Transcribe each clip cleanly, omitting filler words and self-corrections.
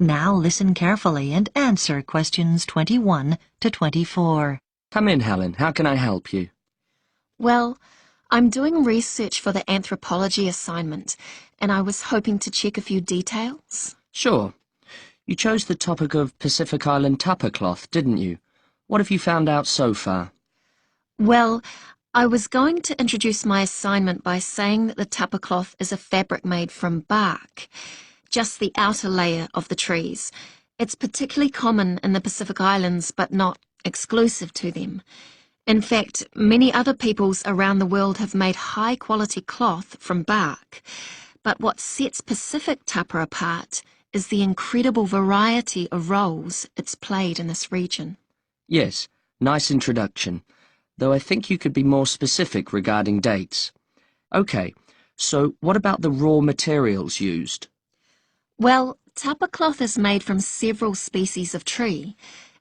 Now listen carefully and answer questions 21 to 24. Come in, Helen. How can I help you? Well, I'm doing research for the anthropology assignment, and I was hoping to check a few details. Sure. You chose the topic of Pacific Island Tapa Cloth, didn't you? What have you found out so far? Well, I was going to introduce my assignment by saying that the tapa cloth is a fabric made from bark, just the outer layer of the trees. It's particularly common in the Pacific Islands, but not exclusive to them. In fact, many other peoples around the world have made high-quality cloth from bark. But what sets Pacific Tapa apart is the incredible variety of roles it's played in this region. Yes, nice introduction, though I think you could be more specific regarding dates. Okay, so what about the raw materials used? Well, tapa cloth is made from several species of tree.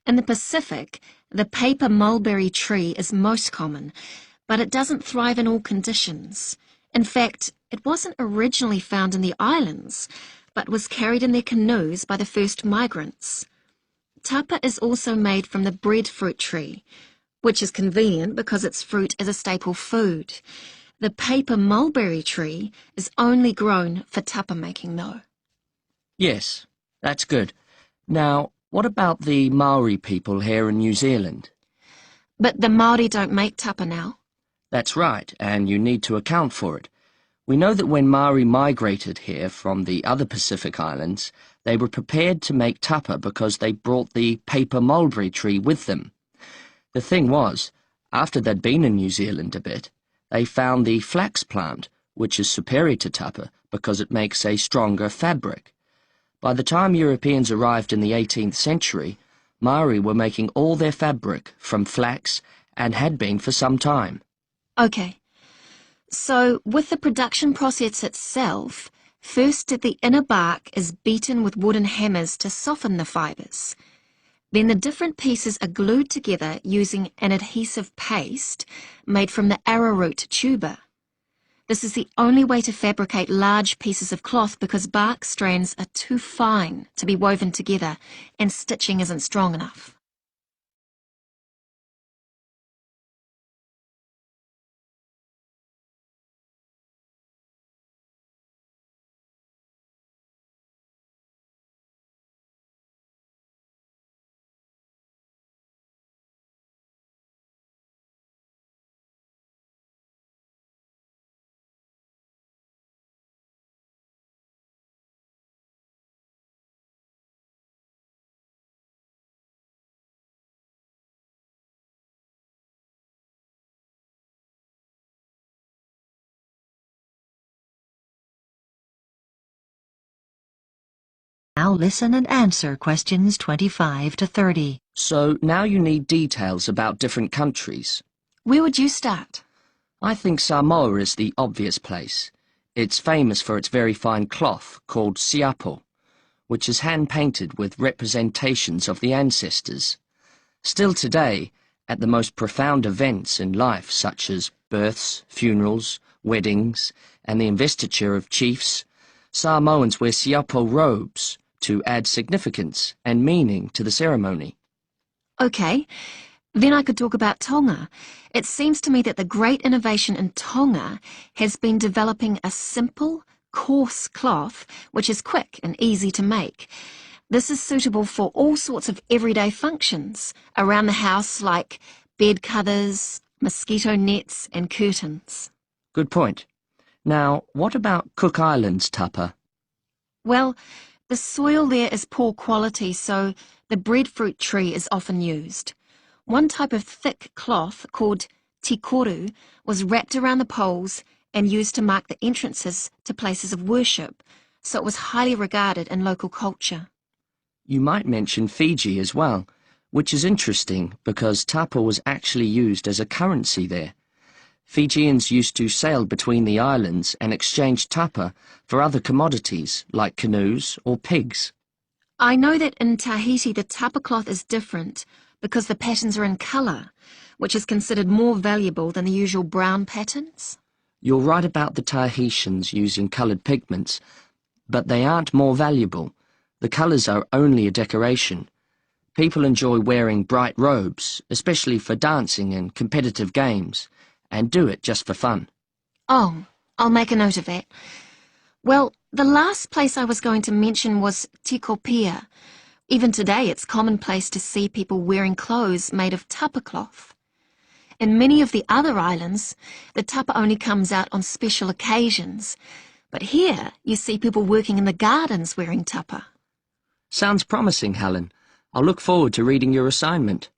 In the Pacific, the paper mulberry tree is most common, but it doesn't thrive in all conditions. In fact, it wasn't originally found in the islands, but was carried in their canoes by the first migrants. Tapa is also made from the breadfruit tree, which is convenient because its fruit is a staple food. The paper mulberry tree is only grown for tapa making, though. Yes, that's good. Now, what about the Maori people here in New Zealand? But the Māori don't make tapa now. That's right, and you need to account for it. We know that when Maori migrated here from the other Pacific Islands, they were prepared to make tapa because they brought the paper mulberry tree with them. The thing was, after they'd been in New Zealand a bit, they found the flax plant, which is superior to tapa because it makes a stronger fabric. By the time Europeans arrived in the 18th century, Maori were making all their fabric from flax and had been for some time. Okay. So, with the production process itself, first the inner bark is beaten with wooden hammers to soften the fibres. Then the different pieces are glued together using an adhesive paste made from the arrowroot tuber. This is the only way to fabricate large pieces of cloth because bark strands are too fine to be woven together and stitching isn't strong enough. Now listen and answer questions 25 to 30. So now you need details about different countries. Where would you start? I think Samoa is the obvious place. It's famous for its very fine cloth called siapo, which is hand-painted with representations of the ancestors. Still today, at the most profound events in life such as births, funerals, weddings, and the investiture of chiefs, Samoans wear siapo robes to add significance and meaning to the ceremony. Okay, then I could talk about Tonga. It seems to me that the great innovation in Tonga has been developing a simple, coarse cloth which is quick and easy to make. This is suitable for all sorts of everyday functions around the house like bed covers, mosquito nets and curtains. Good point. Now, what about Cook Islands tapa? Well, the soil there is poor quality, so the breadfruit tree is often used. One type of thick cloth called tikoru was wrapped around the poles and used to mark the entrances to places of worship, so it was highly regarded in local culture. You might mention Fiji as well, which is interesting because tapa was actually used as a currency there. Fijians used to sail between the islands and exchange tapa for other commodities like canoes or pigs. I know that in Tahiti the tapa cloth is different because the patterns are in colour, which is considered more valuable than the usual brown patterns. You're right about the Tahitians using coloured pigments, but they aren't more valuable. The colours are only a decoration. People enjoy wearing bright robes, especially for dancing and competitive games, and do it just for fun. Oh, I'll make a note of that. Well, the last place I was going to mention was Tikopia. Even today it's commonplace to see people wearing clothes made of tapa cloth. In many of the other islands, the tapa only comes out on special occasions. But here you see people working in the gardens wearing tapa. Sounds promising, Helen. I'll look forward to reading your assignment.